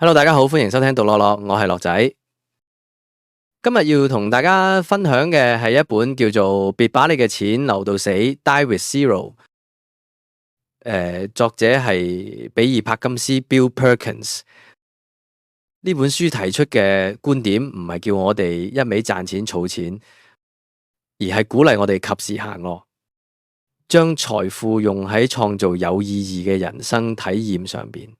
Hello，大家好，歡迎收聽獨樂樂，我係樂仔。今日要同大家分享嘅係一本叫做《別把你嘅錢留到死》（Die with Zero）。作者係比爾帕金斯 （Bill Perkins）。呢本書提出嘅觀點唔係叫我哋一味賺錢儲錢，而係鼓勵我哋及時行樂，將財富用喺創造有意義嘅人生體驗上邊。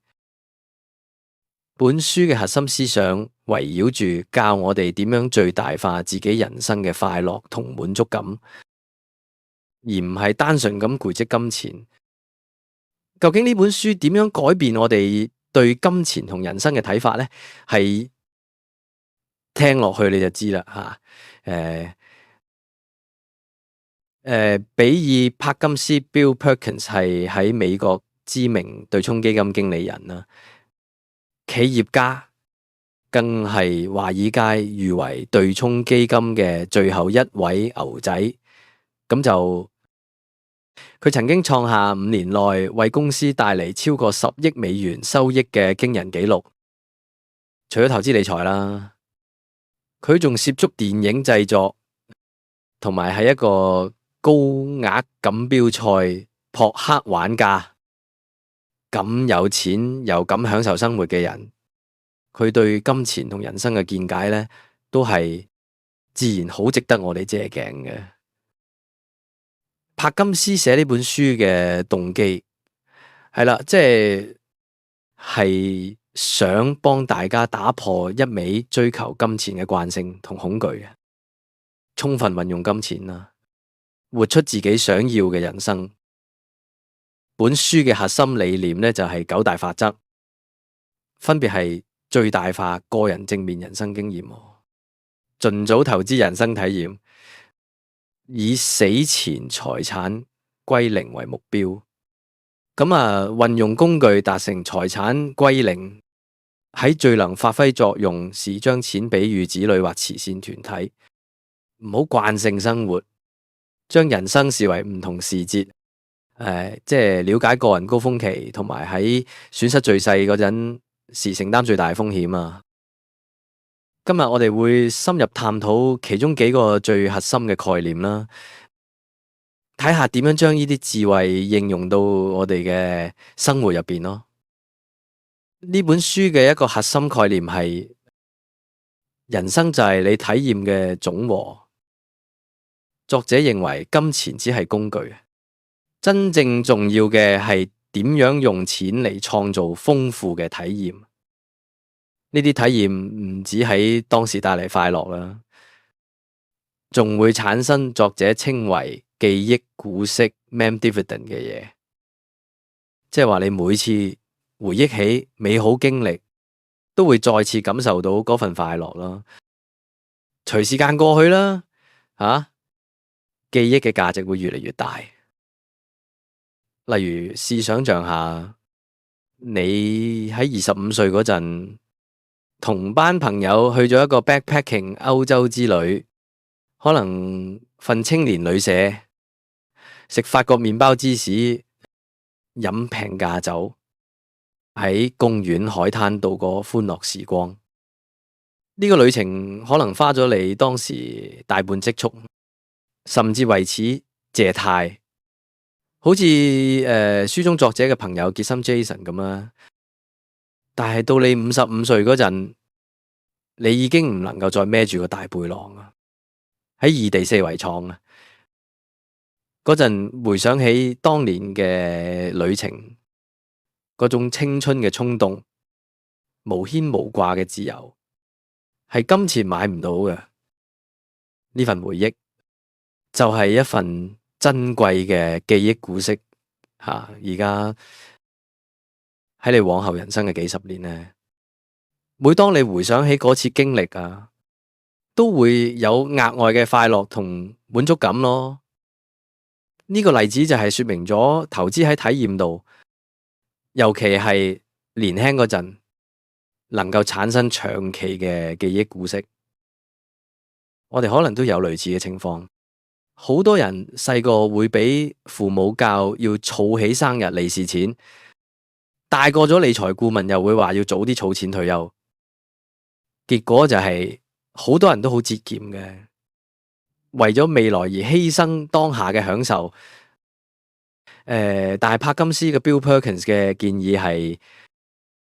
本書嘅核心思想圍繞住教我哋點樣最大化自己人生嘅快樂同滿足感，而唔係單純咁攰積金錢。究竟呢本書點樣改變我哋對金錢同人生嘅睇法呢？係聽落去你就知啦吓。比爾帕金斯 Bill Perkins 係喺美國知名對沖基金經理人啦。企業家更係華爾街譽為對沖基金嘅最後一位牛仔，咁就佢曾經創下5年內為公司帶嚟超過10億美元收益嘅驚人紀錄。除咗投資理財啦，佢仲涉足電影製作，同埋係一個高額錦標賽撲克玩家。咁有錢又咁享受生活嘅人，佢對金錢同人生嘅見解呢，都係自然好值得我哋借鏡嘅。帕金斯寫呢本書嘅動機係啦，即係想幫大家打破一味追求金錢嘅慣性同恐懼嘅，充分運用金錢啦，活出自己想要嘅人生。本書嘅核心理念呢，就係9大法則，分別係最大化個人正面人生經驗，盡早投資人生體驗，以死前財產歸零為目標。運用工具達成財產歸零，喺最能發揮作用時，將錢俾予子女或慈善團體，唔好慣性生活，將人生視為唔同時節。即係了解個人高峰期，同埋喺損失最細嗰陣時承擔最大風險啊！今日我哋會深入探討其中幾個最核心嘅概念啦，睇下點樣將呢啲智慧應用到我哋嘅生活入邊咯。呢本書嘅一個核心概念係：人生就係你體驗嘅總和。作者認為金錢只係工具。真正重要嘅係點樣用錢嚟創造豐富嘅體驗。呢啲體驗唔止喺當時帶嚟快樂啦，仲會產生作者稱為記憶股息 （mem dividend） 嘅嘢，即係話你每次回憶起美好經歷，都會再次感受到嗰份快樂啦。隨時間過去啦，記憶嘅價值會越嚟越大。例如試想像下，你喺25歲嗰陣，同班朋友去咗一個 backpacking 歐洲之旅，可能瞓青年旅社，食法國麵包芝士，飲平價酒，喺公園海灘度過歡樂時光。呢個旅程可能花咗你當時大半積蓄，甚至為此借貸。好似書中作者嘅朋友傑森 Jason 咁啦，但係到你55歲嗰陣，你已經唔能夠再孭住個大背囊啊！喺異地四圍闖啊！嗰陣回想起當年嘅旅程，嗰種青春嘅衝動、無牽無掛嘅自由，係金錢買唔到嘅。呢份回憶就係一份珍貴嘅記憶股息吓，而家喺你往後人生嘅幾十年呢，每當你回想起嗰次經歷啊，都會有額外嘅快樂同滿足感咯。呢個例子就係說明咗投資喺體驗度，尤其係年輕嗰陣，能夠產生長期嘅記憶股息。我哋可能都有類似嘅情況。好多人細個會俾父母教要儲起生日利是錢，大個咗理財顧問又會話要早啲儲錢退休，結果就係好多人都好節儉嘅，為咗未來而犧牲當下嘅享受。但係柏金斯嘅 Bill Perkins 嘅建議係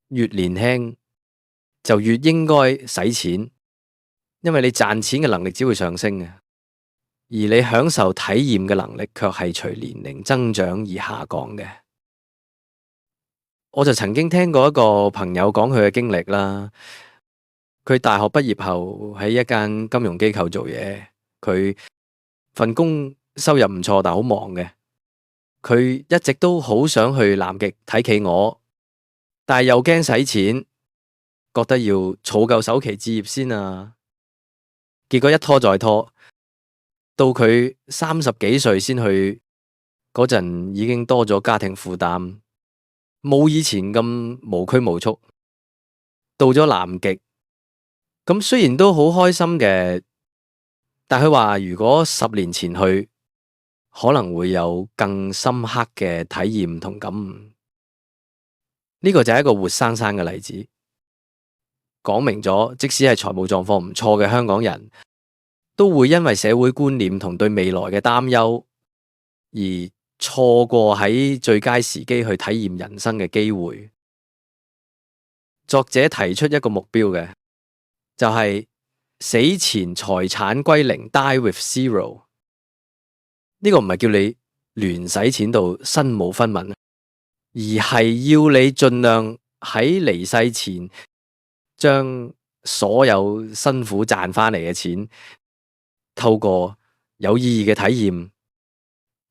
越年輕就越應該使錢，因為你賺錢嘅能力只會上升嘅，而你享受體驗嘅能力卻係隨年齡增長而下降嘅。我就曾經聽過一個朋友講佢嘅經歷啦，佢大學畢業後喺一間金融機構做嘢，佢份工收入唔錯，但好忙嘅。佢一直都好想去南極睇企鵝，但係又驚使錢，覺得要儲夠首期置業先啊。結果一拖再拖，到佢30幾歲先去嗰陣，已經多咗家庭負擔，冇以前咁無拘無束。到咗南極，咁雖然都好開心嘅，但佢話如果10年前去，可能會有更深刻嘅體驗同感悟。呢個就係一個活生生嘅例子，講明咗即使係財務狀況唔錯嘅香港人，都會因為社會觀念同對未來嘅擔憂，而錯過喺最佳時機去體驗人生嘅機會。作者提出一個目標嘅，就係死前財產歸零 ，die with zero。呢個唔係叫你亂使錢到身無分文，而係要你盡量喺離世前將所有辛苦賺翻嚟嘅錢，透過有意義嘅體驗，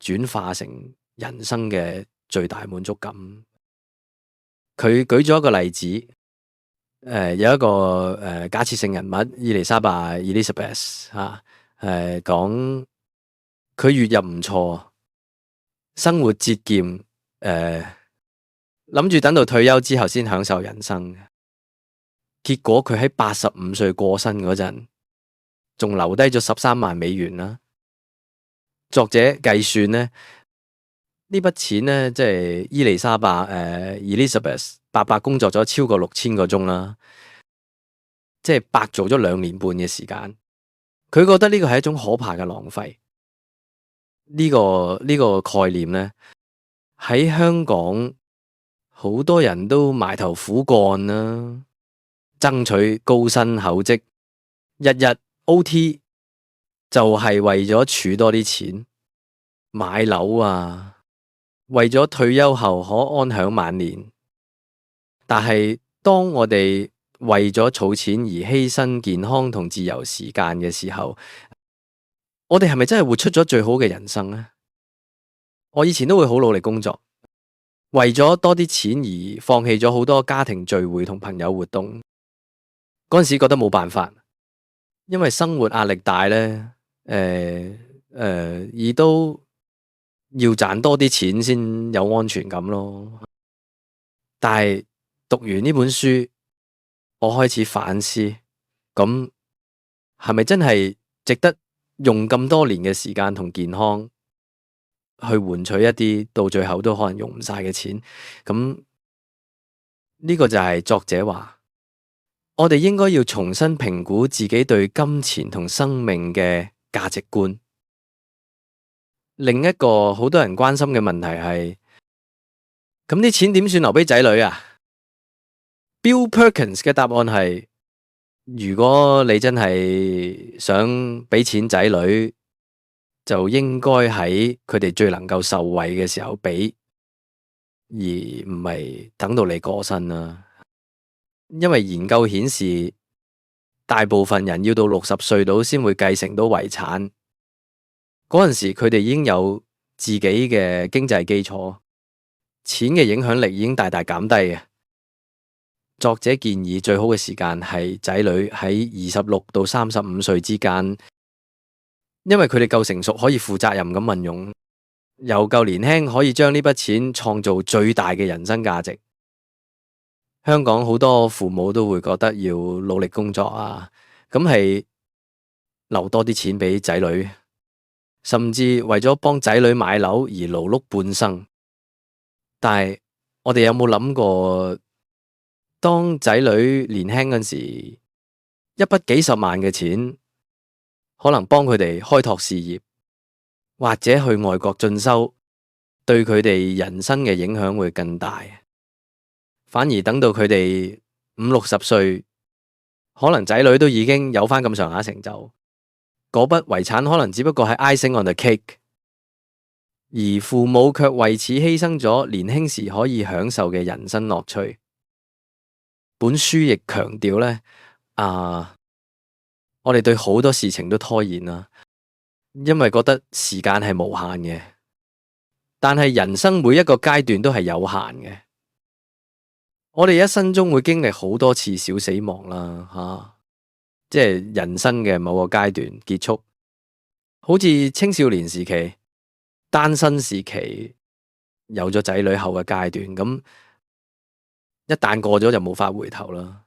轉化成人生嘅最大滿足感。佢舉咗一個例子，有一個假設性人物伊麗莎白 Elizabeth 講佢月入唔錯，生活節儉，諗住等到退休之後先享受人生。結果佢喺85歲過身嗰陣，仲留低咗13萬美元啦。作者計算呢筆錢呢，即係伊麗莎白Elizabeth 白白工作咗超過6000個鐘啦，即係白做咗2年半嘅時間。佢覺得呢個係一種可怕嘅浪費。呢個概念呢，喺香港好多人都埋頭苦幹啦，爭取高薪厚職，日日 OT 就係為咗儲多啲錢買樓啊，為咗退休後可安享晚年。但係當我哋為咗儲錢而犧牲健康同自由時間嘅時候，我哋係咪真係活出咗最好嘅人生呢？我以前都會好努力工作，為咗多啲錢而放棄咗好多家庭聚會同朋友活動。嗰陣時覺得冇辦法，因為生活壓力大呢，而都要賺多啲錢先有安全感咯。但係讀完呢本書，我開始反思，咁係咪真係值得用咁多年嘅時間同健康去換取一啲到最後都可能用唔晒嘅錢？咁呢個就係作者話，我哋應該要重新評估自己對金錢同生命嘅價值觀。另一個好多人關心嘅問題係，咁啲錢點算留俾仔女啊？Bill Perkins 嘅答案係，如果你真係想俾錢仔女，就應該喺佢哋最能夠受惠嘅時候俾，而唔係等到你過身啦。因為研究顯示，大部分人要到60歲到先會繼承到遺產，嗰陣時佢哋已經有自己嘅經濟基礎，錢嘅影響力已經大大減低嘅。作者建議最好嘅時間係仔女喺26到35歲之間，因為佢哋夠成熟，可以負責任咁運用，又夠年輕，可以將呢筆錢創造最大嘅人生價值。香港好多父母都會覺得要努力工作啊，咁係留多啲錢俾仔女，甚至為咗幫仔女買樓而勞碌半生。但係我哋有冇諗過，當仔女年輕嗰時，一筆幾十萬嘅錢，可能幫佢哋開拓事業，或者去外國進修，對佢哋人生嘅影響會更大。反而等到佢哋50-60歲，可能仔女都已經有翻咁上下成就，嗰筆遺產可能只不過係 icing on the cake，而父母卻為此犧牲咗年輕時可以享受嘅人生樂趣。本書亦強調呢，我哋對好多事情都拖延啦，因為覺得時間係無限嘅，但係人生每一個階段都係有限嘅。我哋一生中會經歷好多次小死亡啦，即係人生嘅某個階段結束，好似青少年時期、單身時期、有咗仔女後嘅階段，咁一旦過咗就冇法回頭啦。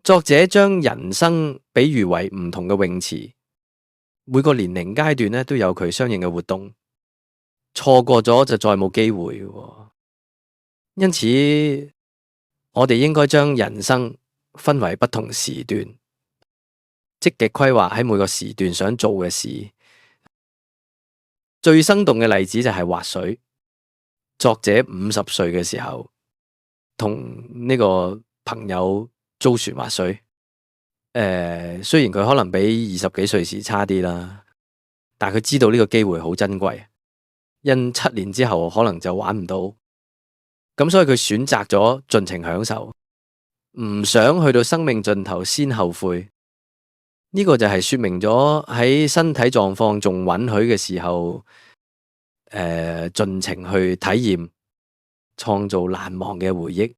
作者將人生比喻為唔同嘅泳池，每個年齡階段咧都有佢相應嘅活動，錯過咗就再冇機會喎。因此，我哋應該將人生分為不同時段，積極規劃喺每個時段想做嘅事。最生動嘅例子就係滑水。作者50歲嘅時候，同呢個朋友租船滑水。雖然佢可能比20幾歲時差啲啦，但係佢知道呢個機會好珍貴，因7年之後可能就玩唔到，咁所以佢選擇咗盡情享受，唔想去到生命盡頭先後悔。呢個就係說明咗喺身體狀況仲允許嘅時候，盡情去體驗，創造難忘嘅回憶。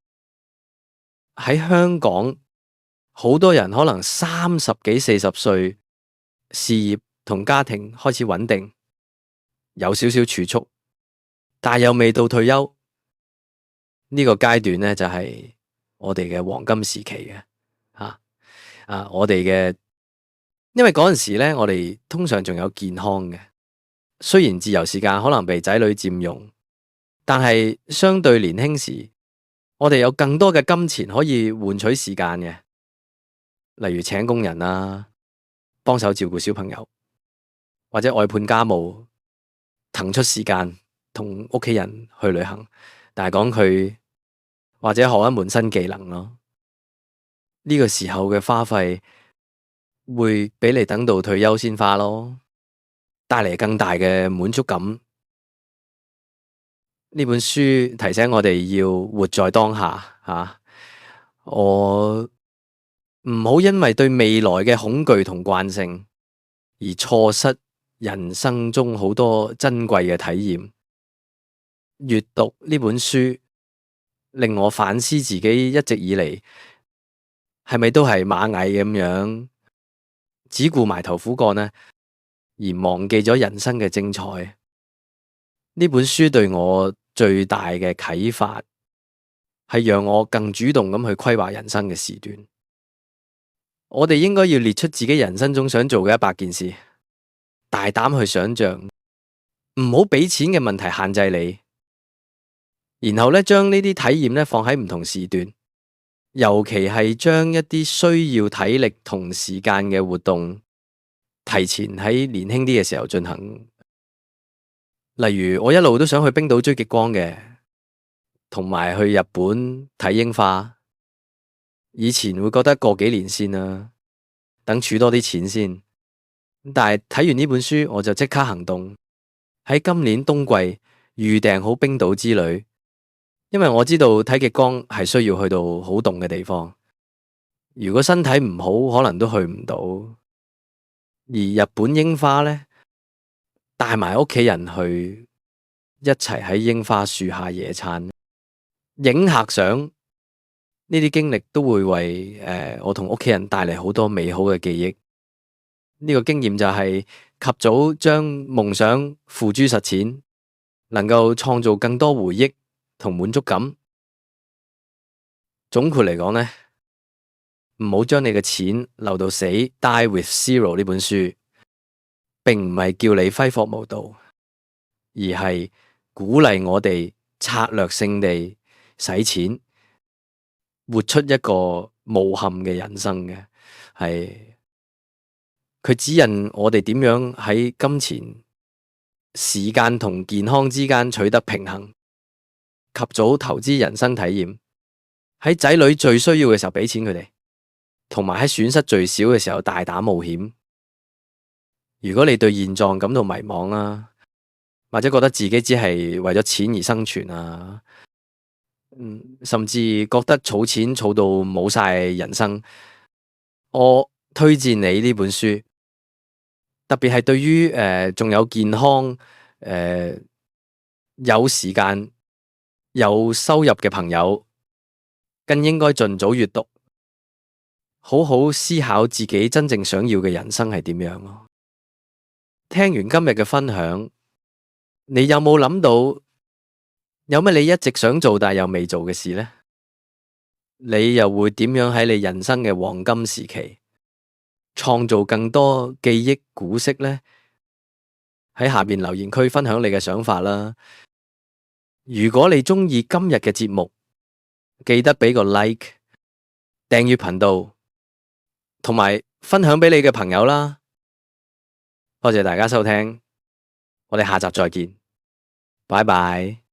喺香港，好多人可能30幾40歲，事業同家庭開始穩定，有少少儲蓄，但又未到退休。呢個階段呢，就係我哋嘅黃金時期嘅，我哋嘅，因為嗰陣時呢，我哋通常仲有健康嘅，雖然自由時間可能被仔女佔用，但係相對年輕時，我哋有更多嘅金錢可以換取時間嘅。例如請工人啦，幫手照顧小朋友，或者外判家務，騰出時間同屋企人去旅行。但係講佢或者學一門新技能咯，呢個時候嘅花費會比你等到退休先花咯，帶嚟更大嘅滿足感。呢本書提醒我哋要活在當下，我唔好因為對未來嘅恐懼同慣性而錯失人生中好多珍貴嘅體驗。閱讀呢本書令我反思自己一直以嚟係咪都係螞蟻咁樣，只顧埋頭苦幹呢，而忘記咗人生嘅精彩。呢本書對我最大嘅啟發係讓我更主動咁去規劃人生嘅時段。我哋應該要列出自己人生中想做嘅100件事，大膽去想象，唔好俾錢嘅問題限制你。然後咧，將呢啲體驗咧放喺唔同時段，尤其係將一啲需要體力同時間嘅活動提前喺年輕啲嘅時候進行。例如我一路都想去冰島追極光嘅，同埋去日本睇櫻花。以前會覺得過幾年先啦，等儲多啲錢先。但係睇完呢本書，我就即刻行動，喺今年冬季預訂好冰島之旅。因為我知道睇極光係需要去到好凍嘅地方，如果身體唔好，可能都去唔到。而日本櫻花呢，帶埋屋企人去，一齊喺櫻花樹下野餐，影客相，呢啲經歷都會為我同屋企人帶嚟好多美好嘅記憶。呢個經驗就係及早將夢想付諸實踐，能夠創造更多回憶同滿足感。總括嚟講呢，唔好將你嘅錢留到死。Die with Zero 呢本書並唔係叫你揮霍無度，而係鼓勵我哋策略性地使錢，活出一個無憾嘅人生嘅，係佢指引我哋點樣喺金錢、時間同健康之間取得平衡，及早投資人生體驗，喺仔女最需要嘅時候俾錢佢哋，同埋喺損失最少嘅時候大膽冒險。如果你對現狀感到迷茫啦，或者覺得自己只係為咗錢而生存啊，甚至覺得儲錢儲到冇晒人生，我推薦你呢本書，特別係對於仲有健康、有時間、有收入嘅朋友，更應該盡早閱讀，好好思考自己真正想要嘅人生係點樣咯。聽完今日嘅分享，你有冇諗到有乜你一直想做但又未做嘅事呢？你又會點樣喺你人生嘅黃金時期創造更多記憶古蹟呢？喺下面留言區分享你嘅想法啦。如果你鍾意今日嘅節目，記得俾個 like、訂閱頻道，同埋分享俾你嘅朋友啦。多謝大家收聽，我哋下集再見，拜拜。